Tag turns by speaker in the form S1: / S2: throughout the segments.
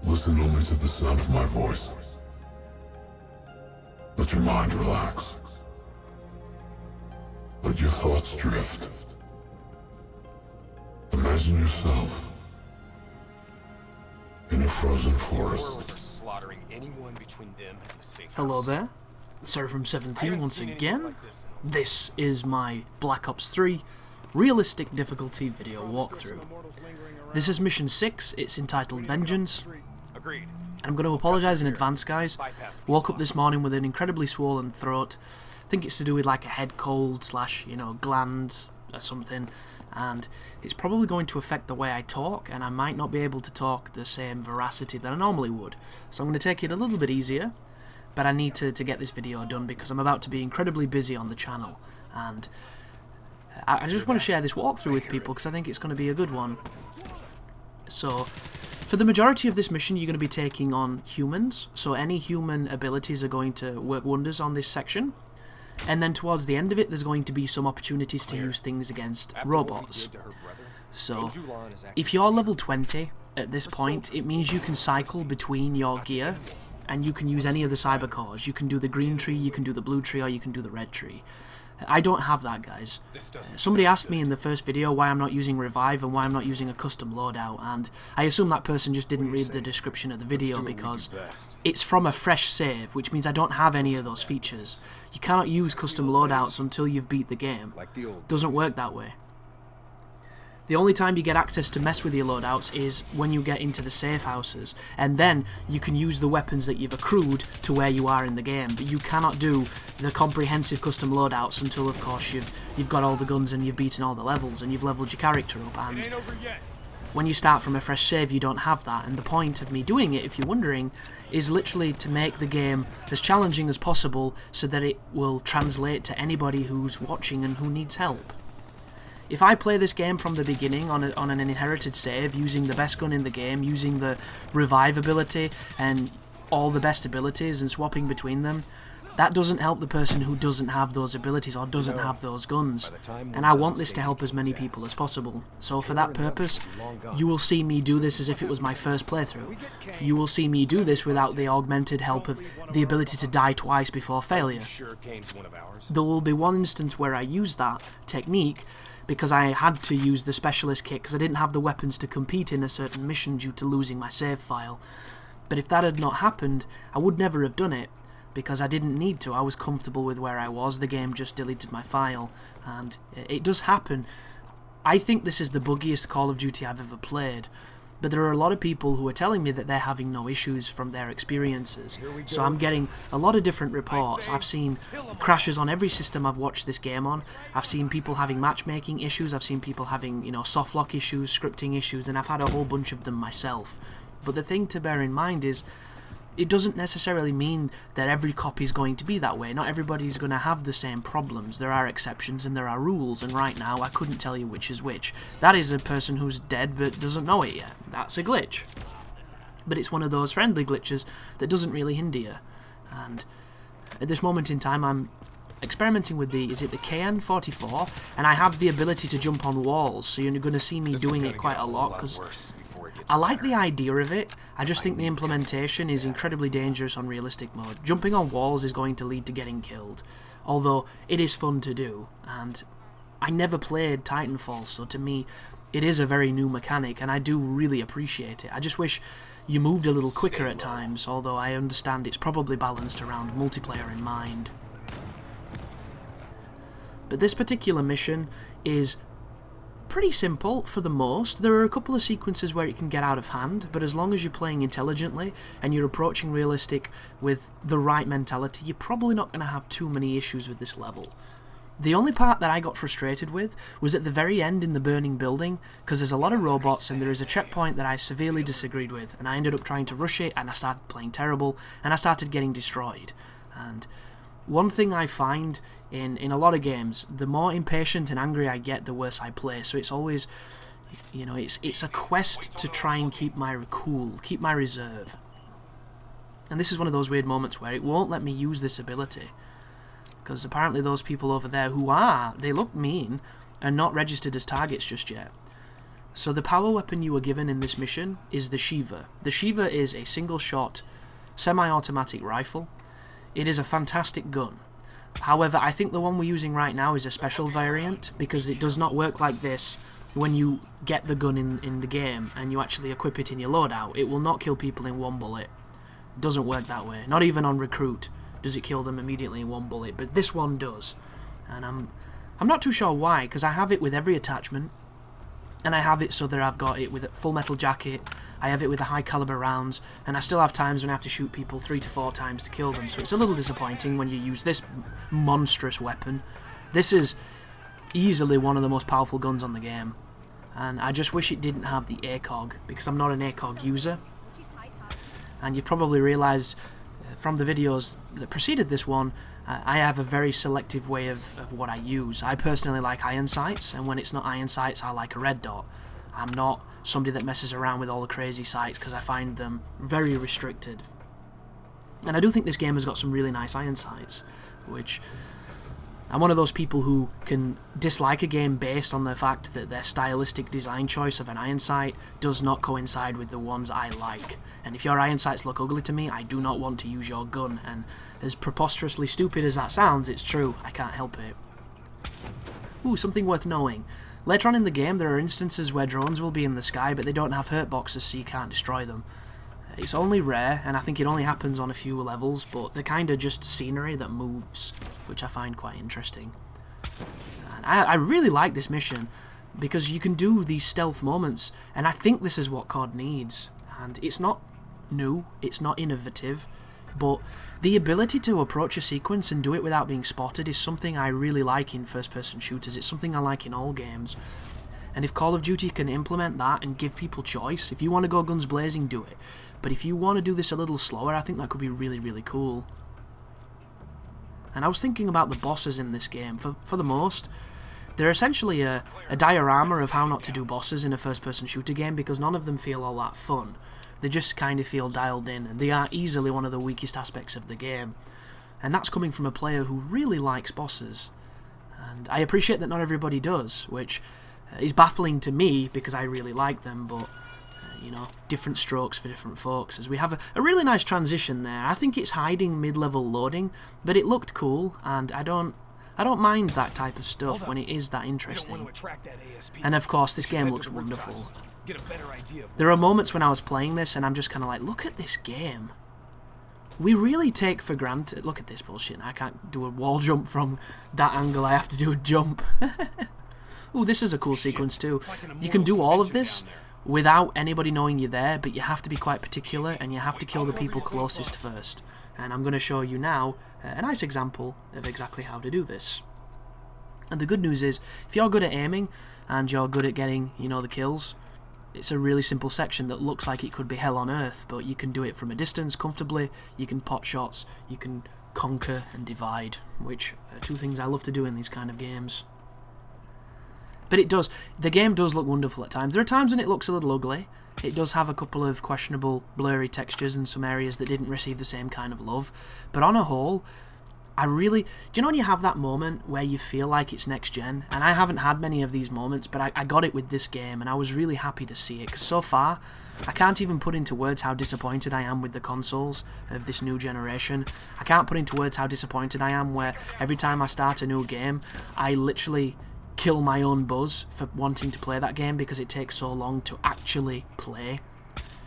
S1: Listen only to the sound of my voice. Let your mind relax. Let your thoughts drift. Imagine yourself in a frozen forest.
S2: Hello there, Seraphim17 once again. This is my Black Ops 3 realistic difficulty video walkthrough. This is mission 6, it's entitled Vengeance. And I'm going to apologise in advance, guys. Woke up this morning with an incredibly swollen throat. I think it's to do with like a head cold slash, glands or something. And it's probably going to affect the way I talk, and I might not be able to talk the same veracity that I normally would. So I'm going to take it a little bit easier, but I need to get this video done because I'm about to be incredibly busy on the channel. And I just want to share this walkthrough with people because I think it's going to be a good one. So, for the majority of this mission, you're going to be taking on humans. So any human abilities are going to work wonders on this section. And then towards the end of it, there's going to be some opportunities to use things against robots. So, if you're level 20 at this point, it means you can cycle between your gear, and you can use any of the cyber cores. You can do the green tree, you can do the blue tree, or you can do the red tree. I don't have that, guys. Somebody asked me in the first video why I'm not using Revive and why I'm not using a custom loadout, and I assume that person just didn't read the description of the video because it's from a fresh save, which means I don't have any of those features. You cannot use custom loadouts until you've beat the game. Doesn't work that way. The only time you get access to mess with your loadouts is when you get into the safe houses, and then you can use the weapons that you've accrued to where you are in the game, but you cannot do the comprehensive custom loadouts until, of course, you've got all the guns and you've beaten all the levels and you've leveled your character up. And when you start from a fresh save, you don't have that, and the point of me doing it, if you're wondering, is literally to make the game as challenging as possible so that it will translate to anybody who's watching and who needs help. If I play this game from the beginning on an inherited save, using the best gun in the game, using the revive ability and all the best abilities and swapping between them, that doesn't help the person who doesn't have those abilities or doesn't have those guns. And I want this to help as many people as possible. So for that purpose, you will see me do this as if it was my first playthrough. You will see me do this without the augmented help of the ability to die twice before failure. There will be one instance where I use that technique because I had to use the specialist kit because I didn't have the weapons to compete in a certain mission due to losing my save file. But if that had not happened, I would never have done it because I didn't need to. I was comfortable with where I was. The game just deleted my file, and it does happen. I think this is the buggiest Call of Duty I've ever played, but there are a lot of people who are telling me that they're having no issues from their experiences. So I'm getting a lot of different reports. I've seen crashes on every system I've watched this game on. I've seen people having matchmaking issues. I've seen people having, softlock issues, scripting issues, and I've had a whole bunch of them myself. But the thing to bear in mind is, it doesn't necessarily mean that every copy is going to be that way. Not everybody's going to have the same problems. There are exceptions and there are rules, and right now I couldn't tell you which is which. That is a person who's dead but doesn't know it yet. That's a glitch. But it's one of those friendly glitches that doesn't really hinder you. And at this moment in time I'm experimenting with the KN-44, and I have the ability to jump on walls, so you're going to see me doing it quite a lot because I like the idea of it. I just think the implementation is incredibly dangerous on realistic mode. Jumping on walls is going to lead to getting killed, although it is fun to do, and I never played Titanfall, so to me it is a very new mechanic and I do really appreciate it. I just wish you moved a little quicker at times, although I understand it's probably balanced around multiplayer in mind. But this particular mission is pretty simple for the most. There are a couple of sequences where it can get out of hand, but as long as you're playing intelligently and you're approaching realistic with the right mentality, you're probably not going to have too many issues with this level. The only part that I got frustrated with was at the very end in the burning building, because there's a lot of robots and there is a checkpoint that I severely disagreed with, and I ended up trying to rush it and I started playing terrible and I started getting destroyed. And one thing I find in a lot of games, the more impatient and angry I get, the worse I play. So it's always, it's a quest to try and keep my cool, keep my reserve. And this is one of those weird moments where it won't let me use this ability, because apparently those people over there they look mean, are not registered as targets just yet. So the power weapon you were given in this mission is the Shiva. The Shiva is a single-shot, semi-automatic rifle. It is a fantastic gun. However, I think the one we're using right now is a special variant, because it does not work like this when you get the gun in the game and you actually equip it in your loadout. It will not kill people in one bullet. It doesn't work that way. Not even on Recruit does it kill them immediately in one bullet, but this one does. And I'm not too sure why, because I have it with every attachment. And I have it so that I've got it with a full metal jacket, I have it with the high caliber rounds, and I still have times when I have to shoot people 3 to 4 times to kill them, so it's a little disappointing when you use this monstrous weapon. This is easily one of the most powerful guns on the game, and I just wish it didn't have the ACOG, because I'm not an ACOG user. And you've probably realised from the videos that preceded this one, I have a very selective way of what I use. I personally like iron sights, and when it's not iron sights, I like a red dot. I'm not somebody that messes around with all the crazy sights because I find them very restricted. And I do think this game has got some really nice iron sights, which I'm one of those people who can dislike a game based on the fact that their stylistic design choice of an iron sight does not coincide with the ones I like. And if your iron sights look ugly to me, I do not want to use your gun. And as preposterously stupid as that sounds, it's true. I can't help it. Ooh, something worth knowing. Later on in the game, there are instances where drones will be in the sky, but they don't have hurt boxes, so you can't destroy them. It's only rare, and I think it only happens on a few levels, but they're kind of just scenery that moves, which I find quite interesting. And I really like this mission, because you can do these stealth moments, and I think this is what COD needs. And it's not new, it's not innovative, but the ability to approach a sequence and do it without being spotted is something I really like in first-person shooters. It's something I like in all games. And if Call of Duty can implement that and give people choice, if you want to go guns blazing, do it. But if you want to do this a little slower, I think that could be really, really cool. And I was thinking about the bosses in this game. For the most, they're essentially a diorama of how not to do bosses in a first-person shooter game, because none of them feel all that fun. They just kind of feel dialed in, and they are easily one of the weakest aspects of the game. And that's coming from a player who really likes bosses. And I appreciate that not everybody does, which is baffling to me because I really like them, but you know, different strokes for different folks. As we have a really nice transition there. I think it's hiding mid-level loading, but it looked cool, and I don't mind that type of stuff when it is that interesting. And of course, this game looks wonderful. There are moments when I was playing this and I'm just kind of like, look at this game. We really take for granted... Look at this bullshit. I can't do a wall jump from that angle. I have to do a jump. Ooh, this is a cool sequence too. You can do all of this without anybody knowing you're there, but you have to be quite particular and you have to kill the people closest first. And I'm going to show you now a nice example of exactly how to do this. And the good news is, if you're good at aiming and you're good at getting, you know, the kills, it's a really simple section that looks like it could be hell on earth, but you can do it from a distance comfortably, you can pot shots, you can conquer and divide, which are two things I love to do in these kind of games. But it does, the game does look wonderful at times. There are times when it looks a little ugly. It does have a couple of questionable, blurry textures in some areas that didn't receive the same kind of love, but on a whole, I really... Do you know when you have that moment where you feel like it's next gen? And I haven't had many of these moments, but I got it with this game, and I was really happy to see it, because so far, I can't even put into words how disappointed I am with the consoles of this new generation. I can't put into words how disappointed I am where every time I start a new game, I literally kill my own buzz for wanting to play that game because it takes so long to actually play.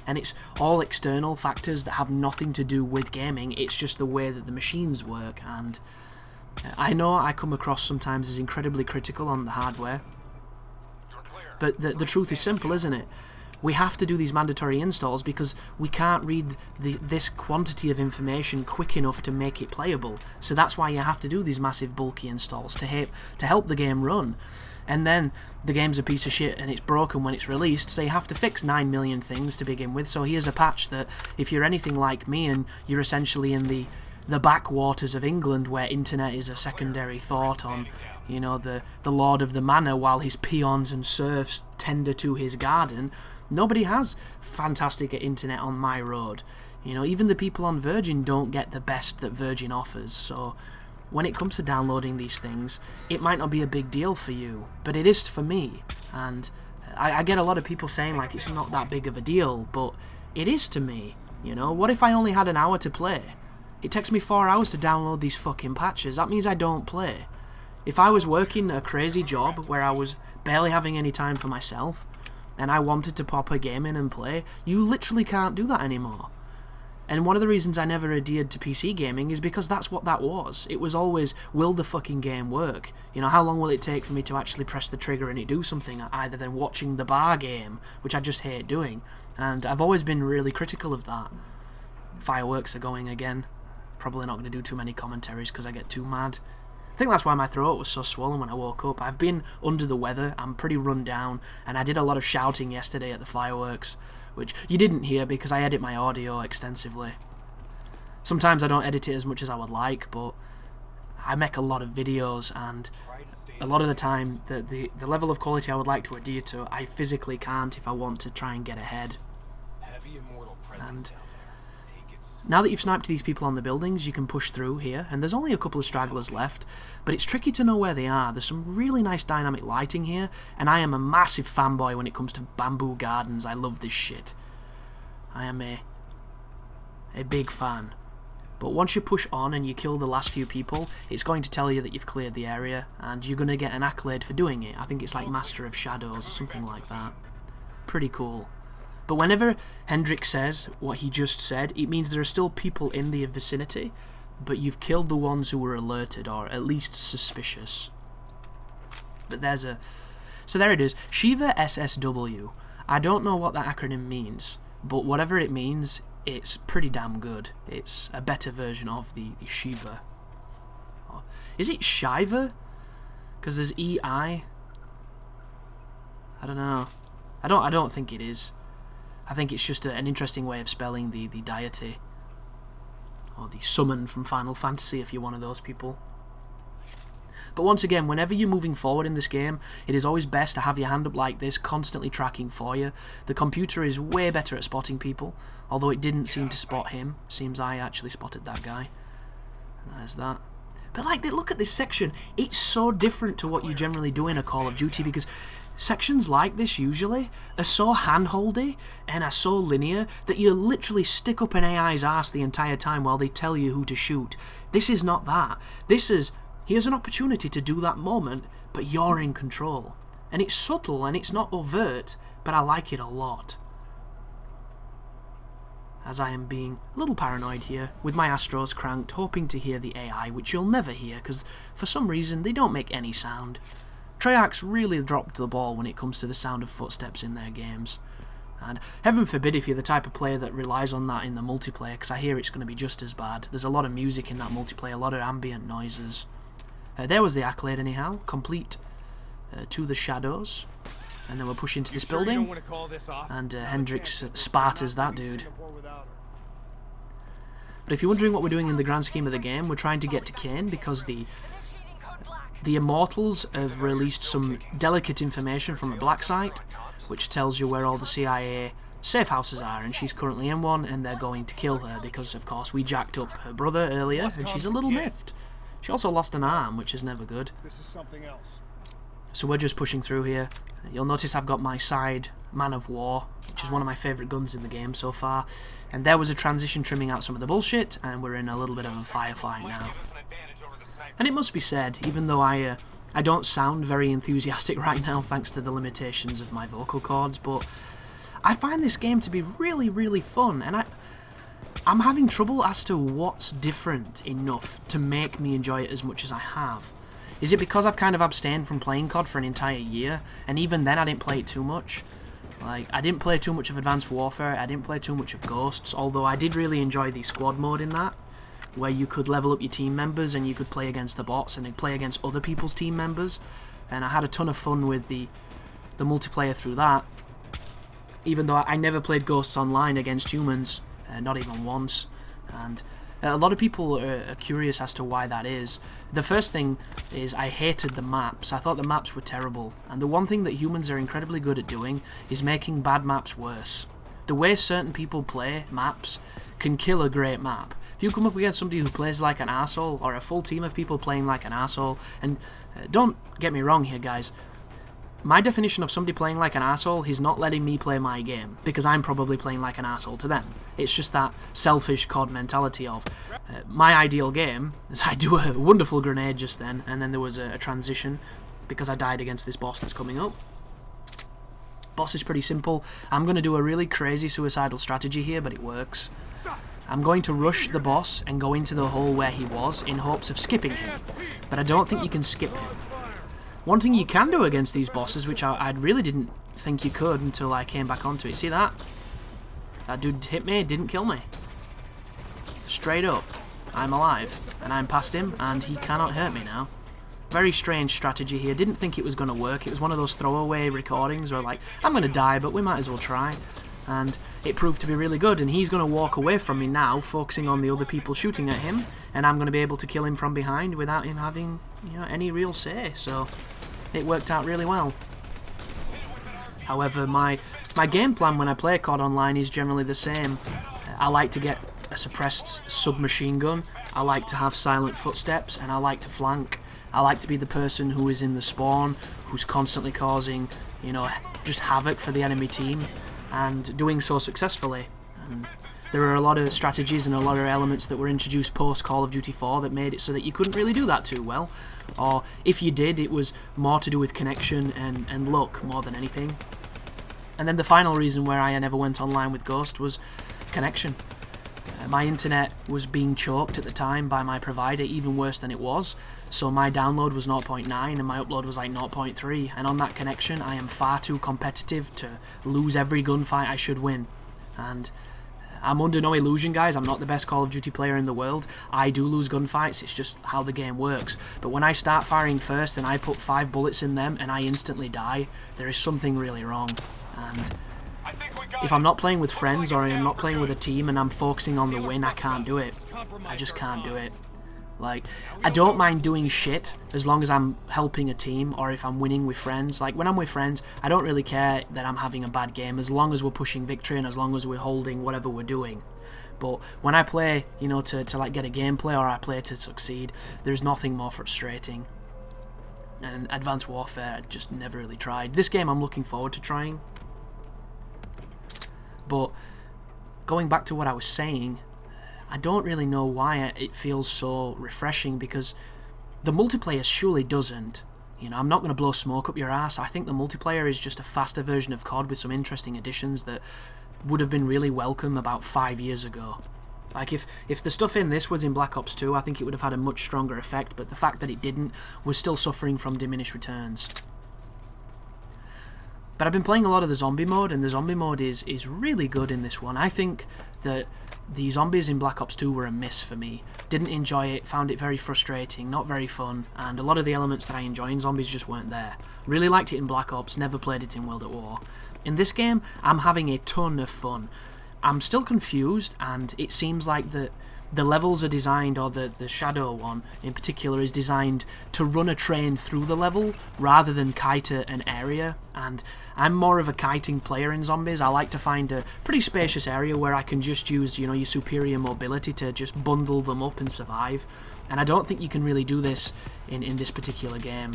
S2: And it's all external factors that have nothing to do with gaming, it's just the way that the machines work. And I know I come across sometimes as incredibly critical on the hardware, but the truth is simple, isn't it? We have to do these mandatory installs because we can't read this quantity of information quick enough to make it playable. So that's why you have to do these massive bulky installs to help the game run. And then the game's a piece of shit and it's broken when it's released, so you have to fix 9 million things to begin with. So here's a patch that, if you're anything like me and you're essentially in the backwaters of England where internet is a secondary thought on, you know, the lord of the manor while his peons and serfs tender to his garden, nobody has fantastic internet on my road. You know, even the people on Virgin don't get the best that Virgin offers, so when it comes to downloading these things, it might not be a big deal for you, but it is for me, and I get a lot of people saying like it's not that big of a deal, but it is to me. You know, what if I only had an hour to play? It takes me 4 hours to download these fucking patches. That means I don't play. If I was working a crazy job where I was barely having any time for myself, and I wanted to pop a game in and play, you literally can't do that anymore. And one of the reasons I never adhered to PC gaming is because that's what that was. It was always, will the fucking game work? You know, how long will it take for me to actually press the trigger and it do something, either than watching the bar game, which I just hate doing. And I've always been really critical of that. Fireworks are going again. Probably not going to do too many commentaries because I get too mad. I think that's why my throat was so swollen when I woke up. I've been under the weather, I'm pretty run down, and I did a lot of shouting yesterday at the fireworks, which you didn't hear because I edit my audio extensively. Sometimes I don't edit it as much as I would like, but I make a lot of videos, and a lot of the time the level of quality I would like to adhere to, I physically can't if I want to try and get ahead. And now that you've sniped these people on the buildings, you can push through here, and there's only a couple of stragglers left, but it's tricky to know where they are. There's some really nice dynamic lighting here, and I am a massive fanboy when it comes to bamboo gardens. I love this shit. I am a big fan. But once you push on and you kill the last few people, it's going to tell you that you've cleared the area, and you're going to get an accolade for doing it. I think it's like Master of Shadows or something like that. Pretty cool. But whenever Hendrik says what he just said, it means there are still people in the vicinity, but you've killed the ones who were alerted, or at least suspicious. But there's a... So there it is, Shiva SSW. I don't know what that acronym means, but whatever it means, it's pretty damn good. It's a better version of the Shiva. Is it Shiva? Because there's EI. I don't know. I don't think it is. I think it's just an interesting way of spelling the deity. Or the summon from Final Fantasy, if you're one of those people. But once again, whenever you're moving forward in this game, it is always best to have your hand up like this, constantly tracking for you. The computer is way better at spotting people, although it didn't seem to spot him. Seems I actually spotted that guy. There's that. But like, look at this section. It's so different to what you generally do in a Call of Duty, because sections like this usually are so hand-holdy and are so linear that you literally stick up an AI's arse the entire time while they tell you who to shoot. This is not that. This is, here's an opportunity to do that moment, but you're in control. And it's subtle and it's not overt, but I like it a lot. As I am being a little paranoid here, with my Astros cranked, hoping to hear the AI, which you'll never hear, because for some reason they don't make any sound. Treyarch's really dropped the ball when it comes to the sound of footsteps in their games. And heaven forbid if you're the type of player that relies on that in the multiplayer, because I hear it's going to be just as bad. There's a lot of music in that multiplayer, a lot of ambient noises. There was the accolade anyhow, complete to the shadows. And then we'll push into this building, and Hendrix Spartas that dude. But if you're wondering what we're doing in the grand scheme of the game, we're trying to get to Kane because the Immortals have released some delicate information from a black site, which tells you where all the CIA safe houses are, and she's currently in one, and they're going to kill her because, of course, we jacked up her brother earlier, and she's a little miffed. She also lost an arm, which is never good. So we're just pushing through here. You'll notice I've got my side Man of War, which is one of my favourite guns in the game so far. And there was a transition trimming out some of the bullshit, and we're in a little bit of a firefight now. And it must be said, even though I don't sound very enthusiastic right now thanks to the limitations of my vocal cords, but I find this game to be really, really fun, and I'm having trouble as to what's different enough to make me enjoy it as much as I have. Is it because I've kind of abstained from playing COD for an entire year, and even then I didn't play it too much? Like, I didn't play too much of Advanced Warfare, I didn't play too much of Ghosts, although I did really enjoy the squad mode in that, where you could level up your team members and you could play against the bots and play against other people's team members, and I had a ton of fun with the multiplayer through that, even though I never played Ghosts Online against humans, not even once. And a lot of people are curious as to why that is. The first thing is I hated the maps. I thought the maps were terrible, and the one thing that humans are incredibly good at doing is making bad maps worse. The way certain people play maps can kill a great map. If you come up against somebody who plays like an arsehole, or a full team of people playing like an arsehole, and don't get me wrong here guys, my definition of somebody playing like an arsehole is not letting me play my game, because I'm probably playing like an arsehole to them. It's just that selfish COD mentality of, my ideal game is I do a wonderful grenade just then, and then there was a transition, because I died against this boss that's coming up. Boss is pretty simple. I'm going to do a really crazy suicidal strategy here, but it works. I'm going to rush the boss and go into the hole where he was in hopes of skipping him, but I don't think you can skip him. One thing you can do against these bosses, which I really didn't think you could until I came back onto it. See that? That dude hit me, didn't kill me. Straight up. I'm alive, and I'm past him, and he cannot hurt me now. Very strange strategy here. Didn't think it was going to work. It was one of those throwaway recordings where, like, I'm going to die, but we might as well try. And it proved to be really good, and he's going to walk away from me now, focusing on the other people shooting at him, and I'm going to be able to kill him from behind without him having, you know, any real say. So it worked out really well. However, my game plan when I play COD Online is generally the same. I like to get a suppressed submachine gun, I like to have silent footsteps, and I like to flank. I like to be the person who is in the spawn, who's constantly causing, you know, just havoc for the enemy team, and doing so successfully. And there are a lot of strategies and a lot of elements that were introduced post Call of Duty 4 that made it so that you couldn't really do that too well. Or if you did, it was more to do with connection and luck more than anything. And then the final reason where I never went online with Ghost was connection. My internet was being choked at the time by my provider, even worse than it was, so my download was 0.9 and my upload was like 0.3, and on that connection I am far too competitive to lose every gunfight I should win. And I'm under no illusion, guys, I'm not the best Call of Duty player in the world. I do lose gunfights, it's just how the game works. But when I start firing first and I put 5 bullets in them and I instantly die, there is something really wrong. And if I'm not playing with friends or I'm not playing with a team and I'm focusing on the win, I can't do it. I just can't do it. Like, I don't mind doing shit as long as I'm helping a team or if I'm winning with friends. Like, when I'm with friends, I don't really care that I'm having a bad game as long as we're pushing victory and as long as we're holding whatever we're doing. But when I play, you know, to like get a gameplay or I play to succeed, there's nothing more frustrating. And Advanced Warfare, I just never really tried. This game I'm looking forward to trying. But going back to what I was saying, I don't really know why it feels so refreshing, because the multiplayer surely doesn't. You know, I'm not going to blow smoke up your ass. I think the multiplayer is just a faster version of COD with some interesting additions that would have been really welcome about 5 years ago. Like, if the stuff in this was in Black Ops 2, I think it would have had a much stronger effect, but the fact that it didn't was still suffering from diminished returns. But I've been playing a lot of the zombie mode, and the zombie mode is really good in this one. I think that the zombies in Black Ops 2 were a miss for me. Didn't enjoy it, found it very frustrating, not very fun, and a lot of the elements that I enjoy in zombies just weren't there. Really liked it in Black Ops, never played it in World at War. In this game, I'm having a ton of fun. I'm still confused, and it seems like the levels are designed, or the Shadow one in particular is designed to run a train through the level rather than kite an area, and I'm more of a kiting player in zombies. I like to find a pretty spacious area where I can just use, you know, your superior mobility to just bundle them up and survive, and I don't think you can really do this in this particular game.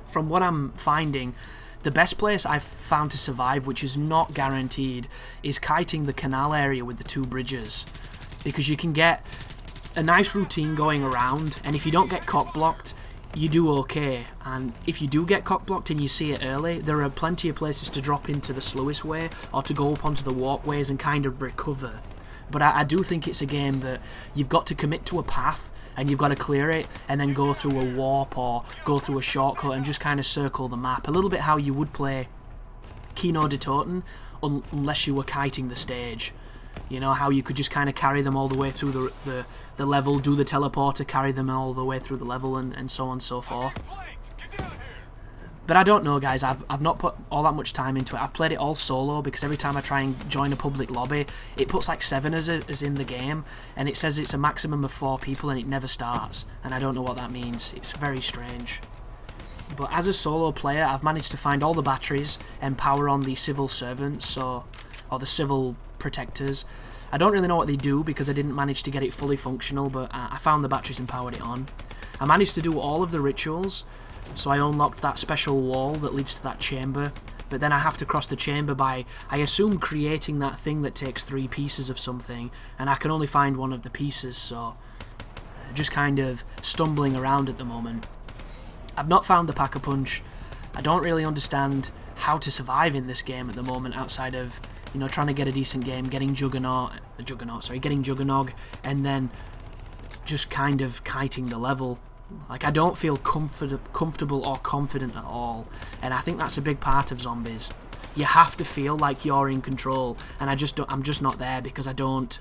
S2: From what I'm finding, the best place I've found to survive, which is not guaranteed, is kiting the canal area with the 2 bridges. Because you can get a nice routine going around, and if you don't get cock-blocked, you do okay. And if you do get cock-blocked and you see it early, there are plenty of places to drop into the slowest way, or to go up onto the walkways and kind of recover. But I do think it's a game that you've got to commit to a path, and you've got to clear it, and then go through a warp, or go through a shortcut, and just kind of circle the map. A little bit how you would play Kino de Toten, unless you were kiting the stage. You know, how you could just kind of carry them all the way through the level, do the teleporter, carry them all the way through the level, and so on and so forth. But I don't know, guys, I've not put all that much time into it. I've played it all solo, because every time I try and join a public lobby, it puts like 7 as in the game, and it says it's a maximum of 4 people, and it never starts, and I don't know what that means. It's very strange. But as a solo player, I've managed to find all the batteries and power on the civil servants, or the civil protectors. I don't really know what they do because I didn't manage to get it fully functional, but I found the batteries and powered it on. I managed to do all of the rituals, So I unlocked that special wall that leads to that chamber, but then I have to cross the chamber by, I assume, creating that thing that takes 3 pieces of something, and I can only find one of the pieces, so just kind of stumbling around at the moment. I've not found the Pack-a-Punch. I don't really understand how to survive in this game at the moment outside of, you know, trying to get a decent game, getting getting Juggernog, and then just kind of kiting the level. Like, I don't feel comfortable or confident at all, and I think that's a big part of zombies. You have to feel like you're in control, and I'm just not there because I don't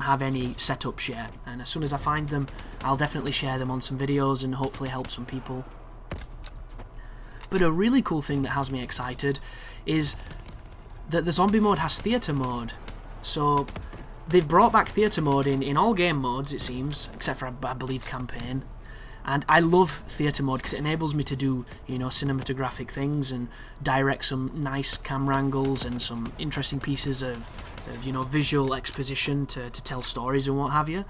S2: have any setups yet. And as soon as I find them, I'll definitely share them on some videos and hopefully help some people. But a really cool thing that has me excited is that the zombie mode has theatre mode. So they've brought back theatre mode in all game modes, it seems, except for, I believe, campaign. And I love theatre mode because it enables me to do, you know, cinematographic things and direct some nice camera angles and some interesting pieces of you know, visual exposition to tell stories and what have you.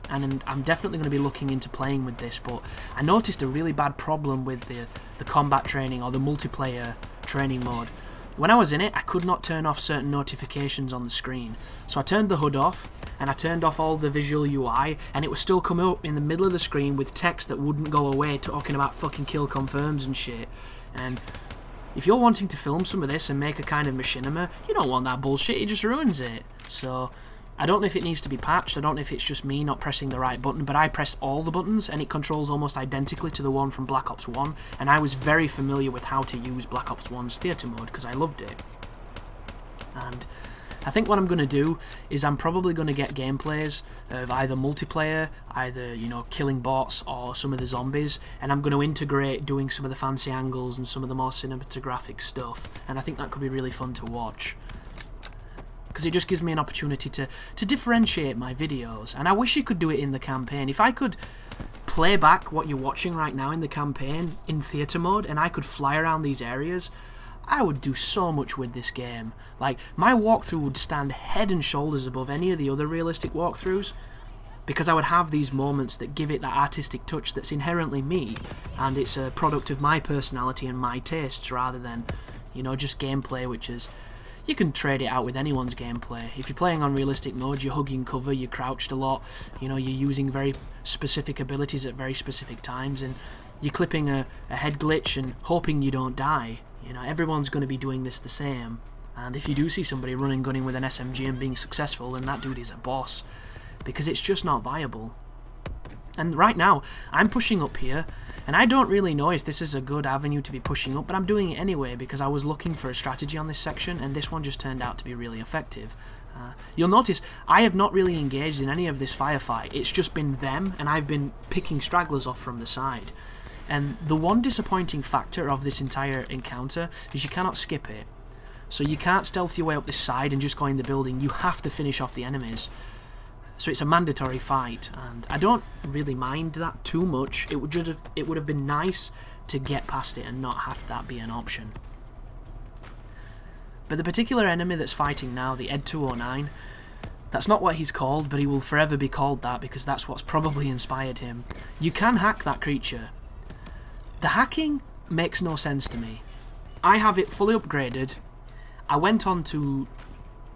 S2: And I'm definitely going to be looking into playing with this, but I noticed a really bad problem with the combat training or the multiplayer training mode. When I was in it, I could not turn off certain notifications on the screen. So I turned the HUD off, and I turned off all the visual UI, and it would still come up in the middle of the screen with text that wouldn't go away talking about fucking kill confirms and shit. And if you're wanting to film some of this and make a kind of machinima, you don't want that bullshit, it just ruins it. So I don't know if it needs to be patched, I don't know if it's just me not pressing the right button, but I pressed all the buttons and it controls almost identically to the one from Black Ops 1, and I was very familiar with how to use Black Ops 1's theatre mode because I loved it. And I think what I'm going to do is I'm probably going to get gameplays of either multiplayer, either, you know, killing bots or some of the zombies, and I'm going to integrate doing some of the fancy angles and some of the more cinematographic stuff, and I think that could be really fun to watch. Because it just gives me an opportunity to differentiate my videos, and I wish you could do it in the campaign. If I could play back what you're watching right now in the campaign in theatre mode and I could fly around these areas, I would do so much with this game. Like, my walkthrough would stand head and shoulders above any of the other realistic walkthroughs, because I would have these moments that give it that artistic touch that's inherently me, and it's a product of my personality and my tastes rather than, you know, just gameplay which is... You can trade it out with anyone's gameplay. If you're playing on realistic mode, you're hugging cover, you're crouched a lot, you know, you're using very specific abilities at very specific times, and you're clipping a head glitch and hoping you don't die. You know, everyone's going to be doing this the same. And if you do see somebody running gunning with an SMG and being successful, then that dude is a boss. Because it's just not viable. And right now, I'm pushing up here, and I don't really know if this is a good avenue to be pushing up, but I'm doing it anyway because I was looking for a strategy on this section, and this one just turned out to be really effective. You'll notice I have not really engaged in any of this firefight. It's just been them, and I've been picking stragglers off from the side. And the one disappointing factor of this entire encounter is you cannot skip it. So you can't stealth your way up this side and just go in the building. You have to finish off the enemies. So it's a mandatory fight, and I don't really mind that too much. It would have been nice to get past it and not have that be an option. But the particular enemy that's fighting now, the Ed 209, that's not what he's called, but he will forever be called that because that's what's probably inspired him. You can hack that creature. The hacking makes no sense to me. I have it fully upgraded. I went on to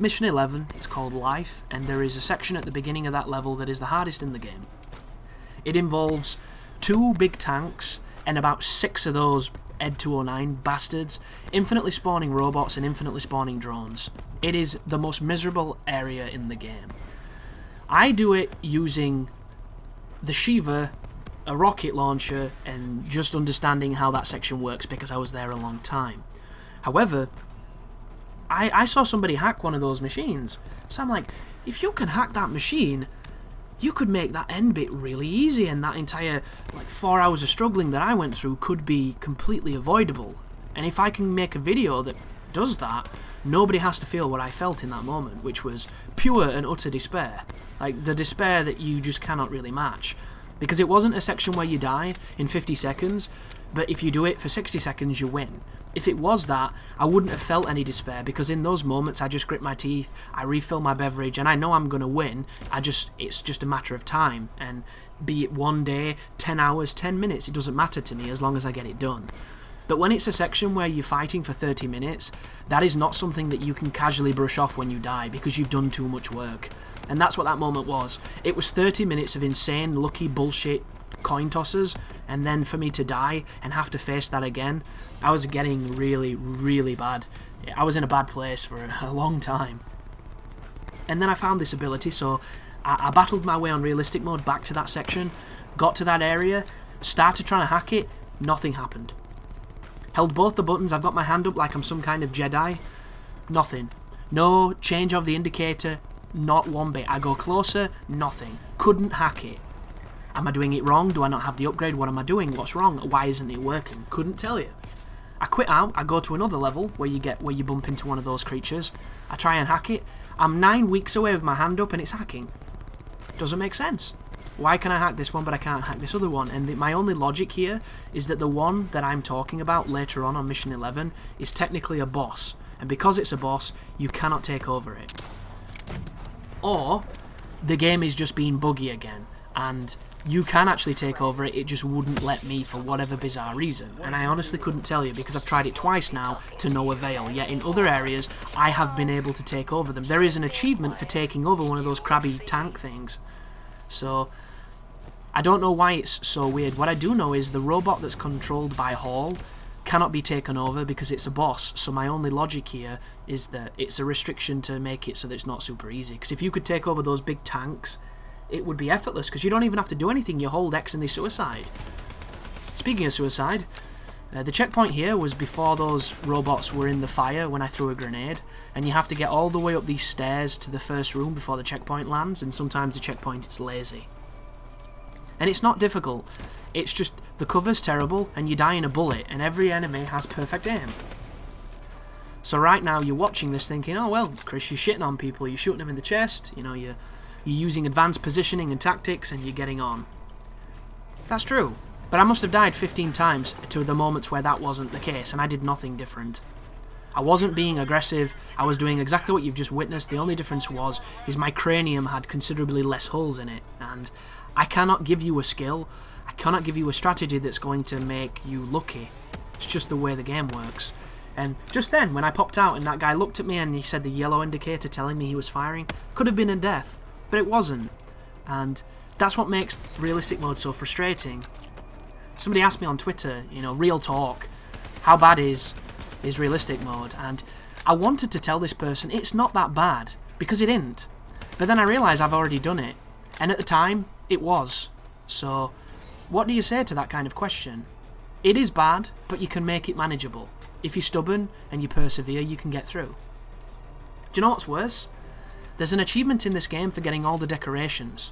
S2: Mission 11, it's called Life, and there is a section at the beginning of that level that is the hardest in the game. It involves 2 big tanks and about 6 of those Ed 209 bastards, infinitely spawning robots and infinitely spawning drones. It is the most miserable area in the game. I do it using the Shiva, a rocket launcher, and just understanding how that section works because I was there a long time. However, I saw somebody hack one of those machines, so I'm like, if you can hack that machine, you could make that end bit really easy, and that entire 4 hours of struggling that I went through could be completely avoidable. And if I can make a video that does that, nobody has to feel what I felt in that moment, which was pure and utter despair. Like, the despair that you just cannot really match. Because it wasn't a section where you die in 50 seconds, but if you do it for 60 seconds, you win. If it was that, I wouldn't have felt any despair, because in those moments I just grit my teeth, I refill my beverage, and I know I'm going to win. It's just a matter of time, and be it 1 day, 10 hours, 10 minutes, it doesn't matter to me as long as I get it done. But when it's a section where you're fighting for 30 minutes, that is not something that you can casually brush off when you die, because you've done too much work. And that's what that moment was. It was 30 minutes of insane, lucky bullshit coin tosses, and then for me to die and have to face that again, I was getting really, really bad. I was in a bad place for a long time. And then I found this ability, so I battled my way on realistic mode back to that section, got to that area, started trying to hack it, nothing happened. Held both the buttons, I've got my hand up like I'm some kind of Jedi, nothing. No change of the indicator, not one bit. I go closer, nothing. Couldn't hack it. Am I doing it wrong? Do I not have the upgrade? What am I doing? What's wrong? Why isn't it working? Couldn't tell you. I quit out, I go to another level where you bump into one of those creatures. I try and hack it. I'm 9 weeks away with my hand up and it's hacking. Doesn't make sense. Why can I hack this one but I can't hack this other one? And my only logic here is that the one that I'm talking about later on Mission 11 is technically a boss. And because it's a boss, you cannot take over it. Or the game is just being buggy again, and you can actually take over it, it just wouldn't let me for whatever bizarre reason. And I honestly couldn't tell you, because I've tried it twice now to no avail, yet in other areas I have been able to take over them. There is an achievement for taking over one of those crabby tank things. So I don't know why it's so weird. What I do know is the robot that's controlled by Hall cannot be taken over because it's a boss, so my only logic here is that it's a restriction to make it so that it's not super easy. Because if you could take over those big tanks, it would be effortless, because you don't even have to do anything. You hold X and they suicide. Speaking of suicide, the checkpoint here was before those robots were in the fire when I threw a grenade, and you have to get all the way up these stairs to the first room before the checkpoint lands, and sometimes the checkpoint is lazy. And it's not difficult, it's just the cover's terrible and you die in a bullet, and every enemy has perfect aim. So right now you're watching this thinking, oh well, Chris, you're shitting on people, you're shooting them in the chest, you know, you're using advanced positioning and tactics and you're getting on. That's true, but I must have died 15 times to the moments where that wasn't the case, and I did nothing different. I wasn't being aggressive, I was doing exactly what you've just witnessed. The only difference is my cranium had considerably less holes in it, and I cannot give you a skill, I cannot give you a strategy that's going to make you lucky. It's just the way the game works. And just then, when I popped out and that guy looked at me and he said the yellow indicator telling me he was firing, could have been a death, but it wasn't. And that's what makes realistic mode so frustrating. Somebody asked me on Twitter, you know, real talk, how bad is realistic mode? And I wanted to tell this person it's not that bad, because it isn't. But then I realised I've already done it, and at the time, it was. So, what do you say to that kind of question? It is bad, but you can make it manageable. If you're stubborn and you persevere, you can get through. Do you know what's worse? There's an achievement in this game for getting all the decorations.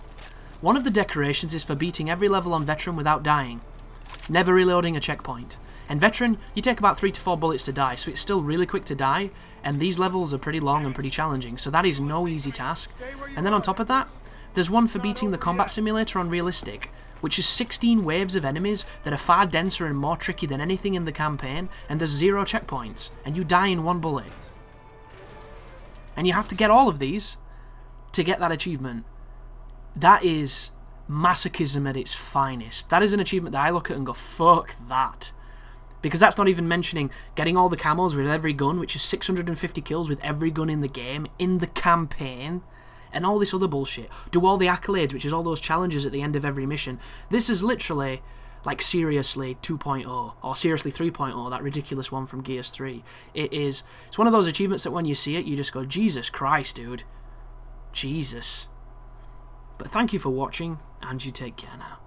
S2: One of the decorations is for beating every level on Veteran without dying, never reloading a checkpoint. And Veteran, you take about 3 to 4 bullets to die, so it's still really quick to die, and these levels are pretty long and pretty challenging, so that is no easy task. And then on top of that, there's one for beating the combat simulator on realistic, which is 16 waves of enemies that are far denser and more tricky than anything in the campaign, and there's 0 checkpoints, and you die in 1 bullet. And you have to get all of these to get that achievement. That is masochism at its finest. That is an achievement that I look at and go, fuck that. Because that's not even mentioning getting all the camos with every gun, which is 650 kills with every gun in the game, in the campaign, and all this other bullshit. Do all the accolades, which is all those challenges at the end of every mission. This is literally, like, Seriously 2.0, or Seriously 3.0, that ridiculous one from Gears 3. It's one of those achievements that when you see it, you just go, Jesus Christ, dude. Jesus. But thank you for watching, and you take care now.